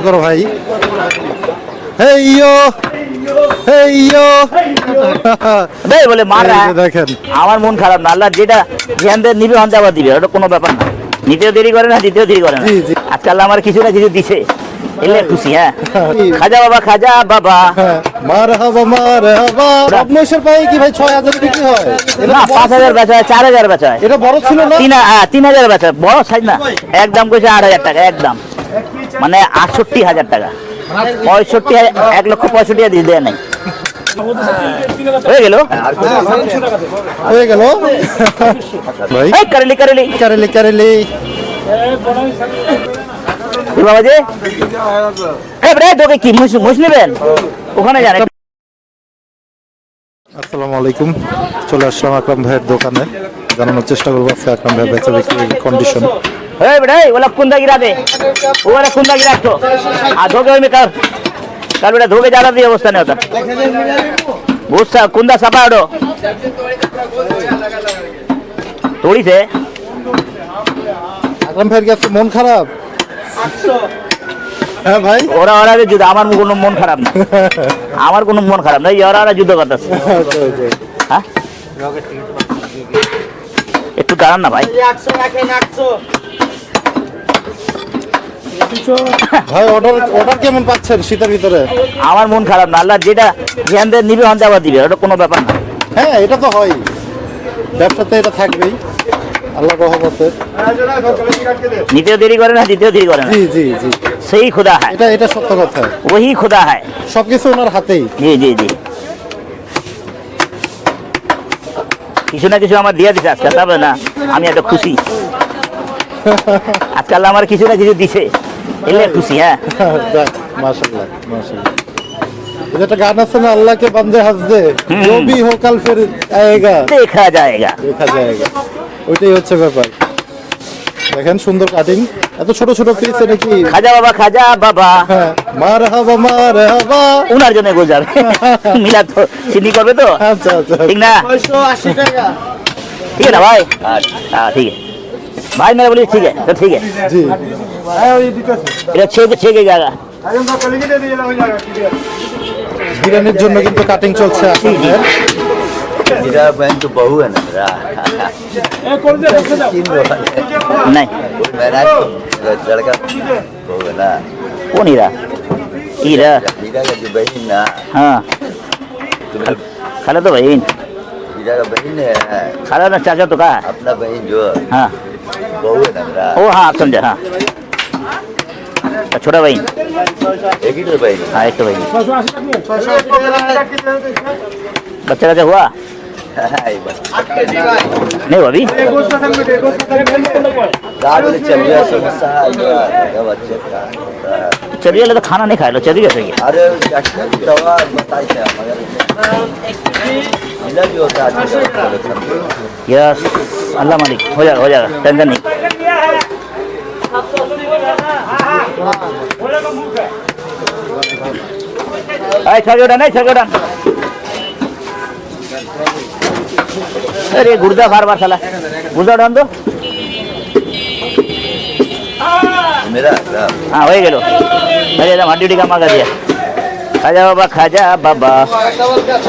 করো ভাই। হেইয়ো হেইয়ো দেই বলে মারা দেখেন আমার মন খারাপ না, আল্লাহ যেটা জ্ঞান দিয়ে নিবে অন্তে আবার দিবে, ওটা কোনো ব্যাপার না। নিতেও দেরি করে না, দিতেও দেরি করে না। জি, জি। আজকে আল্লাহ আমার কিছু না কিছু দিছে, এলে খুশি। হ্যাঁ খাজা বাবা, খাজা বাবা। মারহাবা মারহাবা। সব মহিষের পায়ে কি ভাই 6000 বিক্রি হয়? না 5000 বেচা হয়, 4000 বেচা হয়। এটা বড় ছিল না? 3000 বেচা হয়, বড় সাইজ না। একদম কইছে 8000 টাকা, একদম মানে 68000 টাকা। 65,000 1,65,000 দিয়ে দেয় নাই। হয়ে গেল হয়ে গেল ভাই। এই কারেলি কারেলি কারেলি কারেলি বাবা যে তোকে কি মুস নেবেন ওখানে জানে। আসসালামু আলাইকুম। চলে আসলাম আকরাম ভাইয়ের দোকানে, জানানোর চেষ্টা করবো আজকে আকরাম ভাইয়ের বেচা বিক্রির কন্ডিশন। এই বেটা ওলা কুন্দা गिरा दे, ওলা কুন্দা गिरा तो आ धोके में कर बेटा, धोके ज्यादा दी अवस्था नहीं होता। भूसा कुंदा सपाड़ो थोड़ी से। আকরাম ভাইয়ের কাছে মন খারাপ? হ্যাঁ ভাই, ওরা ওরা যুদ্ধ, আমার কোনো মন খারাপ না, আমার কোনো মন খারাপ না। ওরা ওরা যুদ্ধ করতেছে। হ্যাঁ একটু দাঁড়ান না ভাই। ভাই অর্ডার কেমন পাচ্ছেন শীতের ভিতরে? আমার মন খারাপ না, আল্লাহ যেটা জ্ঞান দিয়ে নিবে অন্তে আবার দিবে, ওটা কোনো ব্যাপার না। হ্যাঁ এটা তো হয়, ব্যবসাতে এটা থাকবেই আল্লাহ রহমতে। নিতেও দেরি করে না, দিতেও দেরি করে না। জি জি জি, সেই खुदा है, এটা সত্য কথা। वही खुदा है। সবকিছু ওনার হাতেই। জি জি জি, কিছু না কিছু আমার দিয়ে দিছে আজকে, তবে না আমি একটা খুশি। আজকে আল্লাহ আমার কিছু না কিছু দিছে, এলে খুশি। হ্যাঁ মাশাআল্লাহ মাশাআল্লাহ। এটা গান আছে না, আল্লাহ কে বান্দে হাজ দে, जो भी हो कल फिर आएगा, দেখা যায়গা। দেখা যায়গা। ওইটাই হচ্ছে ব্যাপার। দেখেন সুন্দর কাটিং, এত ছোট ছোট পিস। এটা কি খাজা বাবা, খাজা বাবা। মারহাবা মারহাবা। উনার জন্য গোজাবে মিলাদ তো চিনি করবে তো। আচ্ছা আচ্ছা, ঠিক না? 680 টাকা। ठीक है ना भाई? हाँ ठीक है भाई, मैं बोली ठीक है तो ठीक है। জি এটা 6 के जाएगा। বিরিয়ানির জন্য কিন্তু কাটিং চলছে আকরাম ভাইয়ের। मेरा बहन तो बहू है ना मेरा। नहीं मेरा लड़का बहू है ना। कौन हीरा? हीरा हीरा का जो बहन ना, हाँ तुम्हें खाला तो बहन, हीरा का बहन है, खाला ना चाचा तो कहा। अपना बहन जो हाँ बहू है ना मेरा। ओ हाँ समझा। हाँ छोटा बहन, एक ही तो बहन है। हाँ एक तो बहन। बच्चा का हुआ ये बस। नहीं हुआ अभी? रात में चल गया समस्या जब अच्छे का। चलिए तो खाना नहीं खाए लो, चलिए कैसे? अरे डॉक्टर की दवा बताई थे मगर मिला भी होता है आदमी को। यस अल्लाह मालिक, हो जाएगा टेंशन नहीं। छगे उड़ान। अरे गुर्दा बार बार साला, गुर्दा उड़ान दो। मेरा हाँ हो गए। अरे ड्यूटी का मांगा दिया। खाजा बाबा, खाजा बाबा।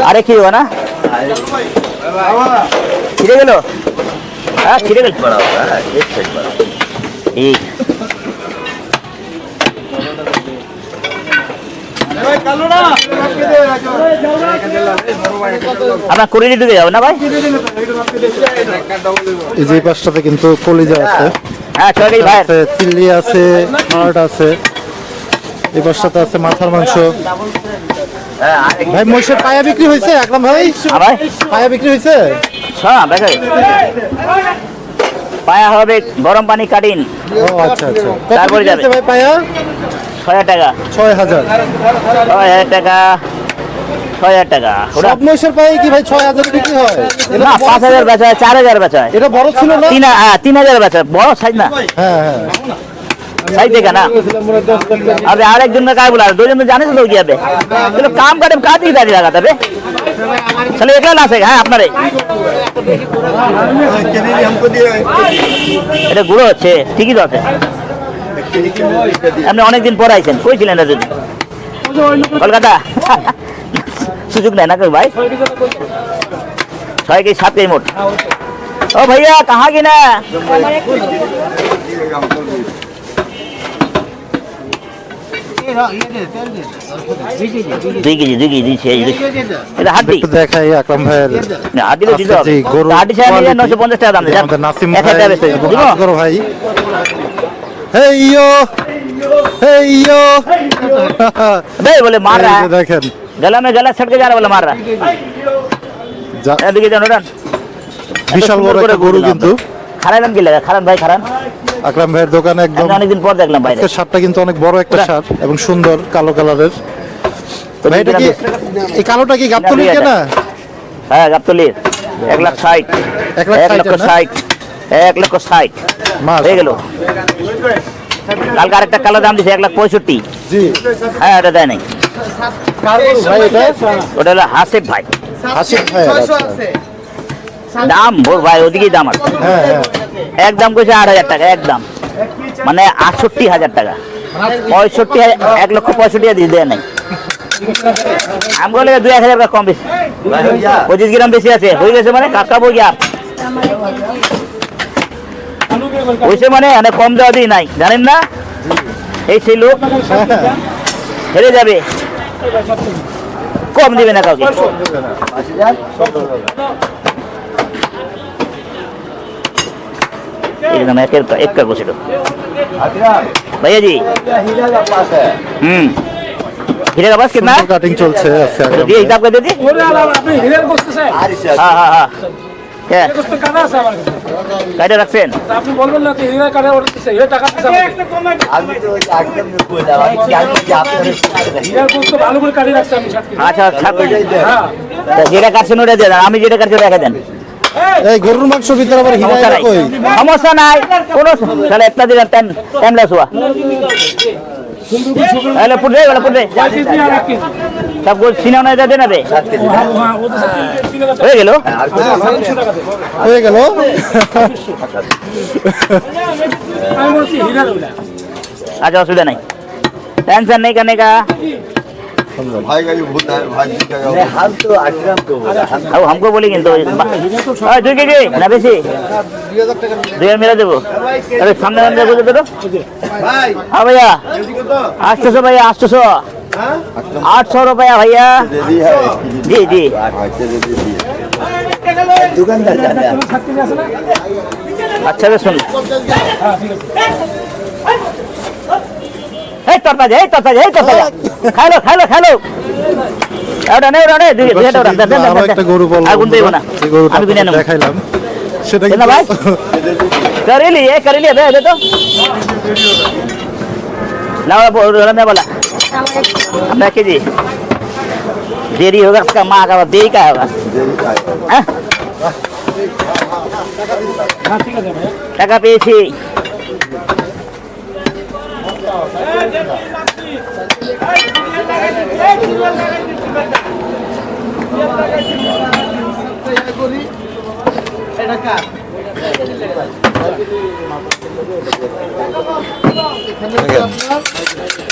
अरे की हुआ ना, छिड़े गलो। हाँ छिड़े गल बड़ा होता है, एक साइड बड़ा। ठीक। আপনার কুড়িয়ে দিতে যাবো না ভাই? এই যে পাশটাতে কিন্তু কলিজা আছে, হ্যাঁ চলে ভাই। চিল্লি আছে, হার্ট আছে। এই পাশটাতে আছে মাথার মাংস। ভাই মহিষের পায়া বিক্রি হয়েছে আকরাম ভাই? হ্যাঁ ভাই পায়া বিক্রি হয়েছে? হ্যাঁ দেখে পায়া হবে গরম পানি কাটিন। ও আচ্ছা আচ্ছা, কত তারপরে বিক্রি যাবে। হয়েছে ভাই পায়া? 6000 টাকা। 6000। 6000 টাকা, 6000 টাকা। সব মহিষের পায়ে কি ভাই 6000 বিক্রি হয়? না 5000 বেচা হয়, 4000 বেচা হয়। এটা বড় ছিল না? 3000 বেচা হয়, বড় সাইজ না। হ্যাঁ হ্যাঁ, साइज देखा ना। अबे और एक दिन में क्या बुला रहे, 2 दिन में जाने से लोग अबे चलो काम करे का दी दादी लगा तबे चलो एकला ना से। হ্যাঁ আপনারে এটা গুঁড়ো হচ্ছে, ঠিকই তো আছে। আপনি অনেকদিন পরে আইছেন, কই ছিলেন না যদি কলকাতা? সুযোগ নেই না ভাই, 6 কেজি 7 কেজি মোট। ও भैया कहाँ गिना? 2 কেজি দিচ্ছে এটা হাড্ডি। একটু দেখাই আকরাম ভাইয়ের হাড্ডি তো দিতে হবে, জি, গরুর হাড্ডি ছাড়া নিলে quality। 950 টাকা দাম। আমাদের নাসিম এক ভাই হাজার বেশি এবং দিব। আসগর ভাই। হেইয়ো হেইয়ো नहीं बोले मार रहा এই है, যে দেখেন गला में गला सट के जा रहा है, बोले मार रहा है। যা- এদিকে যান ওঠান। বিশাল বড় একটা গরু কিন্তু খারাইলাম কি লাগে? খারান ভাই খারান, আকরাম ভাইয়ের দোকানে একদম আমি অনেকদিন পর দেখলাম বাইরে। আজকের শার্টটা কিন্তু অনেক বড় একটা শার্ট এবং সুন্দর কালো কালারের। তো ভাই এটা কি এই কালোটা কি গাবতলির কেনা? হ্যাঁ গাবতলির 1,60,000, 1,60,000 1,60,000 মাস হয়ে গেল। কালকে আরেকটা কালো দাম দিছে 1,65,000। জি হ্যাঁ এটা দেয় নাই, ভাই এটা ওটা হলো হাসিফ ভাই। হাসিফ ভাই আচ্ছা দাম ভোর ভাই ওদিকেই দাম আছে। হ্যাঁ হ্যাঁ একদম কইছে 8,000 টাকা, একদম মানে 68,000 টাকা। 65,000, 1,65,000 দিয়ে দেয় নাই। আমি বলে 2,000 টাকা কম বেশি, 25 গ্রাম বেশি আছে, হয়ে গেছে মানে কাকা বই গিয়া হয়েছে মানে অনেক কম দেওয়া দিই নাই, জানেন না? এই সেই লোক হেরে যাবে, কম দিবে না কাউকে। एकदम एक का कुछ भैया जी। हीरे का बस कितना? কাটিং চলছে আজকে तो আকরাম दिए ভাই। हिसाब कर दे दी। हाँ हाँ हाँ क्या কাটে রাখছেন? আপনি বলবেন না যে হীরা কাটা ওটা দিছে, হীরা টাকা দিছে আমাকে। হীরার গোস্ত ভালো করে কাটিয়ে রাখছে আমি 7 কেজি। আচ্ছা হ্যাঁ। যেটা কাটছেন ওটা দিয়ে দেন, আমি যেটা কাটছি ওটা রেখে দেন। এই গরুর মাংসের ভিতরে আবার হিরা সমস্যা নাই, কই? সমস্যা নাই কোনো। তাহলে একটা দিলাম টাইমলেস हुआ তাহলে পুট রে পুট রে 5 কেজি আর 1 কেজি। সব কুछ সিনা না দে দেনা বে হ্যাঁ, ও তো 3,000 হয়ে গেল। টাকা দেবো। হয়ে গেল আমি বলছি হীরার ওটা। अच्छा অসুবিধা নাই, टेंशन नहीं करने का। भाई का जो भूत है भाई का हम तो अकरम को बोला हम अब हमको बोली কিন্তু 2 কেজি না বেশি 2,000 মেরা দেবো। अरे सामने सामने बोल दे तो भाई हाँ भैया 800 भैया 800 800 रुपया भैया दे दी है जी जी। दे दी दुकानदार जाता है 7 কেজি আছে না? अच्छा से सुन হ্যাঁ ঠিক আছে। এই তরতা যা খাই লো ওটা নেই ওটা নেই দুই এটা ওটা দেন আরো একটা গরু বলবো আগুন দেব না, যে গরুটা আমি কিনে নেব। দেখাইলাম সেটা না ভাই कर लिए दे तो ना बोला मैं बोला मैं के जी देरी होगा उसका माँ का देरी का होगा हाँ? হ্যাঁ ঠিক আছে ভাই। টাকা পেয়েছি।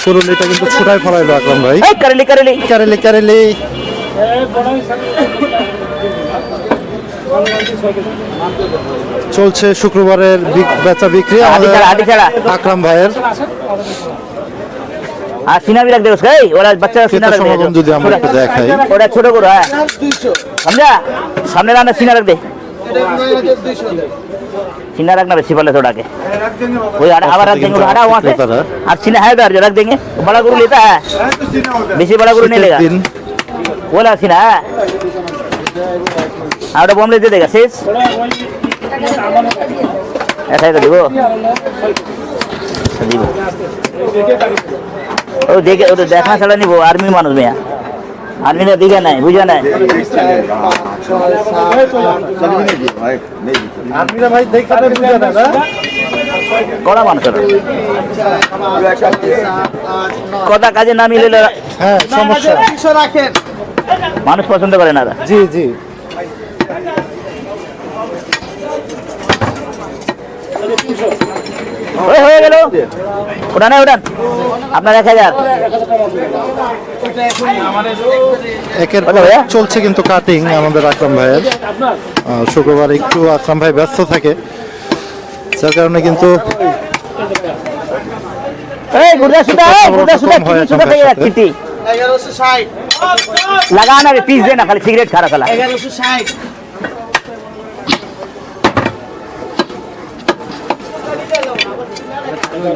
কুরুলিটা কিন্তু ছুটাই ফলাইলো আকরাম ভাই। এই করেলি কারেলি কারেলি এই বড় হিসাবে চলছে শুক্রবারের বেচা বিক্রি আমাদের হাঁটি ছাড়া আকরাম ভাইয়ের। আছে আমাদের শোনা। আর সিনা भी रख दे उसका ওরা বাচ্চা সিনা ক্রেতা रख दे সমাগম যদি আমরা একটু দেখাই ওটা ছোট করে হ্যাঁ समझा सामने लाना सीना रख दे सीना रखना बेसी पहले थोड़ा के वही आवर रख देंगे हटा वहाँ से और सीना है उधर जो रख देंगे बड़ा गुरु लेता है बेसी बड़ा गुरु नहीं लेगा দিন बोला सीना है और बम ले दे देगा शेष ऐसा ही तो देखो देखो ओ देखे वो तो देखना चला नहीं वो आर्मी मानुस में आर्मी ने दिखा नहीं बुझा नहीं भाई नहीं আপনিরা ভাই দেখাতে বুঝা না না কড়া মানুষ কথা কাজে না মিলে হ্যাঁ সমস্যা মানুষ পছন্দ করে না ওরা। জি জি ওই হয়ে গেল, উঠানে উঠান আপনার 1000। একের কত পর ভাইয়া? এক চলছে কিন্তু কাটিং আমাদের আকরাম ভাইয়ের। শুক্রবার একটু আকরাম ভাই ব্যস্ত থাকে, যার কারণে কিন্তু এই গুড়া সুতা, এই গুড়া সুতা, কম হয় কি সুতা এখন থেকে ভাইয়ের যাচ্ছি লাগা না রে, পিস দে না, খালি সিগারেট খারা ফেলা।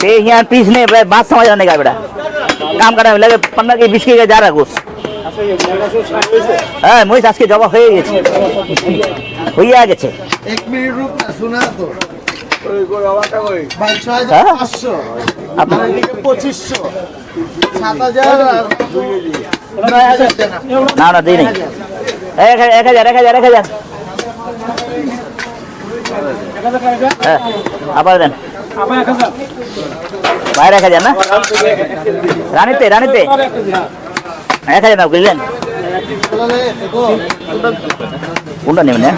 ते यहाँ पीस नहीं बात समझ आने का बेटा काम करने में लगे 15 के 20 के जा रहा कुछ হ্যাঁ মই আজকে জবা হয়ে গেছে হইয়া গেছে 1 মিনিট রুক না শোনা তো ওই গো বাবাটা কই ভাই 6500 আপনার দিকে 2500 7000 আর 2000 না না দেই নাই 1000 হ্যাঁ আবার দেন বাইরে 1000 না রানীতে 1000 নাও বুঝলেন কোনটা নেবেন না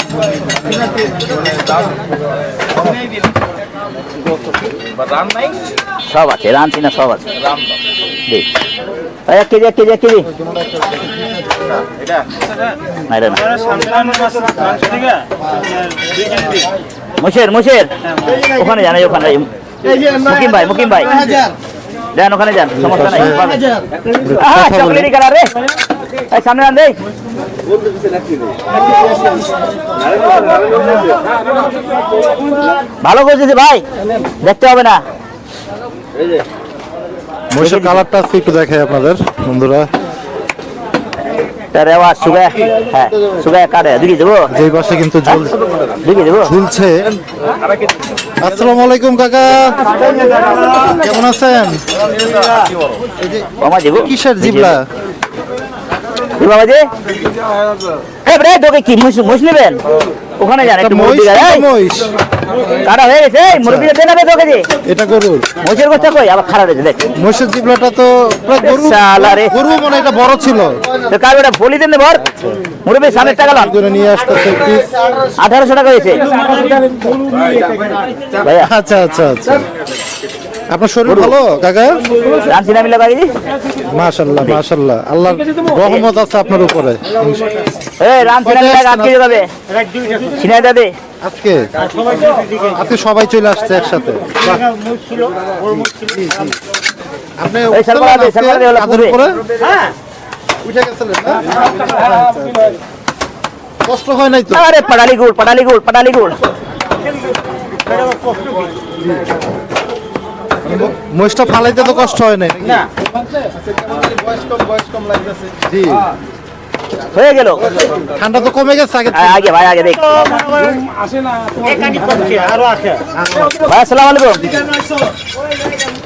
সব আছে রান চিনা সব আছে দেখ 1 কেজি না রে না মুশের ওখানে যান ওখানে মুকিম ভাই যান ওখানে যান সমস্যা নাই চকলেটি কালার রে এই সামনে আন দেই ভালো করছিস ভাই দেখতে হবে না মহিষের কালারটা আজকে একটু দেখাই আপনাদের বন্ধুরা। তার আওয়াজ সুগা হ্যাঁ সুগা কাটে দিকে দেবো যেই পাশে কিন্তু দিকে দেবো ঝুলছে। আসসালামু আলাইকুম কাকা, কেমন আছেন? আমার দেবো কিসের জিবলা? কি বাবা জি এ bre তোকে কি মুশ নেবেন ওখানে যান একটু মুরগি গায় মহিষ কাটা হয়ে গেছে এই মুরগি দেন না তোকে জি এটা গরুর। মোষের কথা কই আবার খারাপ হয়েছে দেখ মহিষের জিবলাটা তো প্রায় শালা রে। গরু মানে এটা বড় ছিল। তো কার বেটা বলি দেন ভর মুরগি সামনে টাকা লন করে নিয়ে আসতেছে পিস। 1800 টাকা হয়েছে ভাইয়া আচ্ছা আচ্ছা আচ্ছা, আপনার শরীর ভালো কাকা? রানছি না মিলা বাগি মাশাআল্লাহ মাশাআল্লাহ, আল্লাহর রহমত আছে আপনার উপরে। এই রানছি না মিলা আটকে যাবে সিনাই দাদে আজকে সবাই চলে আসছে একসাথে। আপনি এই সালমান দে হলো কাদের উপরে উঠে গেছিলেন না? কষ্ট হয় নাই তো? আরে পড়ালি গুড় মহিষটা ফালাইতে তো কষ্ট হয় নাই নাকি? জি, হয়ে গেল ঠান্ডা তো কমে গেছে আগে থেকে। আগে ভাই আগে দেখ ভাই আসসালামু আলাইকুম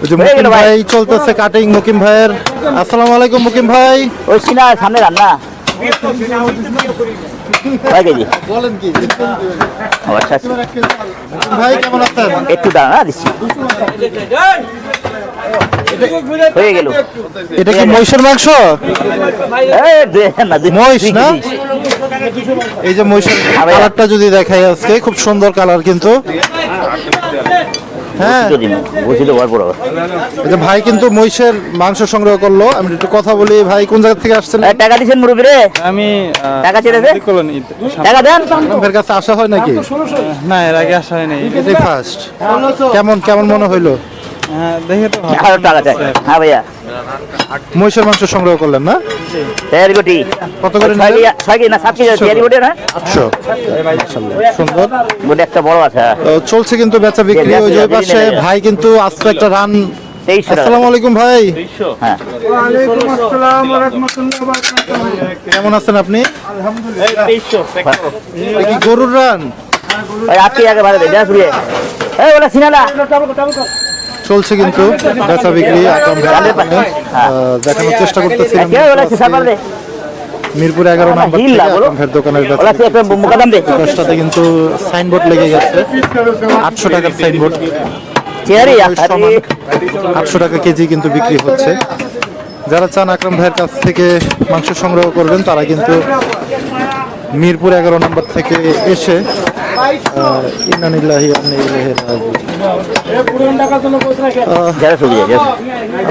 ওই যে হয়ে গেল মুকিম ভাই। ভাই চলতেছে কাটিং মুকিম ভাইয়ের। আসসালামু আলাইকুম মুকিম ভাই। ওই সিনা সামনে রান্না কয় কেজি বলেন কি ও আচ্ছা আচ্ছা। মুকিম ভাই কেমন আছেন? একটু দাঁড়া দিচ্ছি হয়ে গেল এটা কি মহিষের মাংস? মহিষ না? এই যে মহিষের ভাইয়া। কালারটা যদি দেখাই আজকে খুব সুন্দর কালার কিন্তু। হ্যাঁ, বুঝি তো বড় এই যে ভাই কিন্তু মহিষের মাংস সংগ্রহ করলো। আমি একটু কথা বলি, ভাই কোন জায়গা থেকে আসছেন? টাকা দিচ্ছেন মুরব্বী রে আমি টাকা চেয়েছে টাকা দেন আপনার কাছে আসা হয় নাকি? না এর আগে আসা হয়নি। এটাই ফার্স্ট। কেমন মনে হইলো? হ্যাঁ দেখে তো ভালো। আরো টাকা চাই হ্যাঁ ভাইয়া মহিষের মাংস সংগ্রহ করলেন না? তৈরি গুটি কত করে ছয় নিলেন? কেজি না 7 কেজি তৈরি গুটি না 800। মাশাআল্লাহ, সুন্দর। গুটি একটা বড় আছে চলছে কিন্তু বেচা বিক্রি। ওই যে পাশে ভাই কিন্তু আজকে একটা রান। 2300 টাকা আসসালামু আলাইকুম ভাই, হ্যাঁ কেমন আছেন আপনি? এটা কি গরুর রান? ভাই আপনি আগে ভাড়া দে দেন শুয়ে এই বলা সিনালা চলছে কিন্তু বেচা বিক্রি। আকরাম ভাই দেখানোর চেষ্টা করতেছিলাম। কে বলা সিসাবার দে মিরপুর 11 নম্বর থেকে হিল্লা বলো। আকরাম ভাইয়ের দোকানের বলা সে একটা মুকাদম দে পাশটাতে কিন্তু সাইনবোর্ড লেগে গেছে। 800 টাকার সাইনবোর্ড। চেয়ারি সমান 800 টাকা কেজি কিন্তু বিক্রি হচ্ছে। যারা চান আকরাম ভাইয়ের কাছ থেকে মাংস সংগ্রহ করবেন তারা কিন্তু মিরপুর 11 নম্বর থেকে এসে ইন্না লিল্লাহি ওয়া ইন্না ইলাইহি রাজিউন। পুরান টাকার জন্য বসে রাখে যারা সুবিধা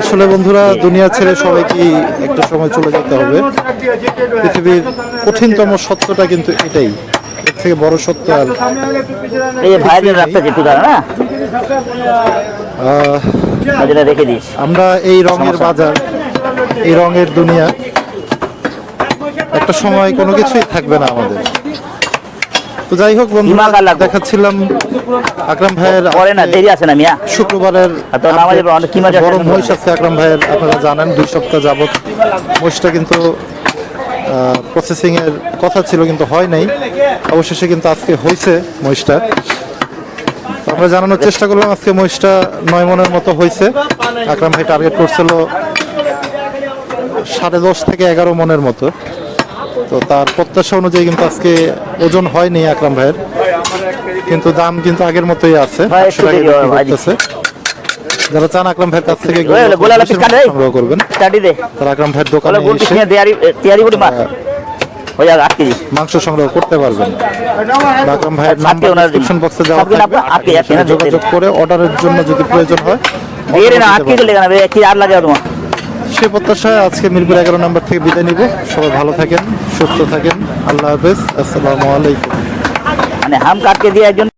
আসলে বন্ধুরা, দুনিয়া ছেড়ে সবাইকে একটা সময় চলে যেতে হবে। পৃথিবীর কঠিনতম সত্যটা কিন্তু এটাই, এর থেকে বড় সত্য আর এই যে ভাইদের রাস্তা যেটু দাঁড়া না যেটা রেখে দিস আমরা এই রঙের বাজার, এই রঙের দুনিয়া, একটা সময় কোনো কিছুই থাকবে না আমাদের। তো যাই হোক বন্ধুরা, দিমাগ লাগবে। দেখাচ্ছিলাম আকরাম ভাইয়ের পরে না দেরি আছে না মিয়া শুক্রবারের আর তো নামাজে অনেক কি মজা বড় মহিষ আছে আকরাম ভাইয়ের, আপনারা জানেন 2 সপ্তাহ যাবত মহিষটা কিন্তু প্রসেসিং এর কথা ছিল কিন্তু হয় নাই, অবশেষে কিন্তু আজকে হয়েছে মহিষটা। তো আমরা জানানোর চেষ্টা করলাম আজকে মহিষটা 9 মনের মতো হয়েছে। আকরাম ভাই টার্গেট করছিল 10.5 থেকে 11 মনের মতো। তো তার প্রত্যাশা অনুযায়ী কিন্তু আজকে ওজন হয়নি আকরাম ভাইয়ের, কিন্তু দাম কিন্তু আগের মতোই আছে, ভাই, 100 টাকা একটু দেরি বিক্রি হয়, করতেছে। যারা চান আকরাম ভাইয়ের কাছ থেকে গোলালা পিস কাটে সংগ্রহ করবেন, স্টাডি দে তারা আকরাম ভাইয়ের বলে দোকানে গুড় পিস এসে নিয়ে তৈরি করে মার হয়ে যাক 8 কেজি মাংস সংগ্রহ করতে পারবেন। আকরাম ভাইয়ের আজকে নাম্বার ওনার ডেসক্রিপশন বক্সে দেওয়া সবদিন থাকবে, আপনি আজকে না যোগাযোগ করে অর্ডারের জন্য যদি প্রয়োজন হয় দিয়ে না order 8 করতে কেজি পারবেন। লেগে না কি আর লাগে তোমার সেই প্রত্যাশায় আজকে মিরপুর 11 নম্বর থেকে বিদায় নিব। সবাই ভালো থাকেন, সুস্থ থাকেন, আল্লাহ হাফেজ, আসসালামু আলাইকুম। মানে হাম কাট के दिया একজন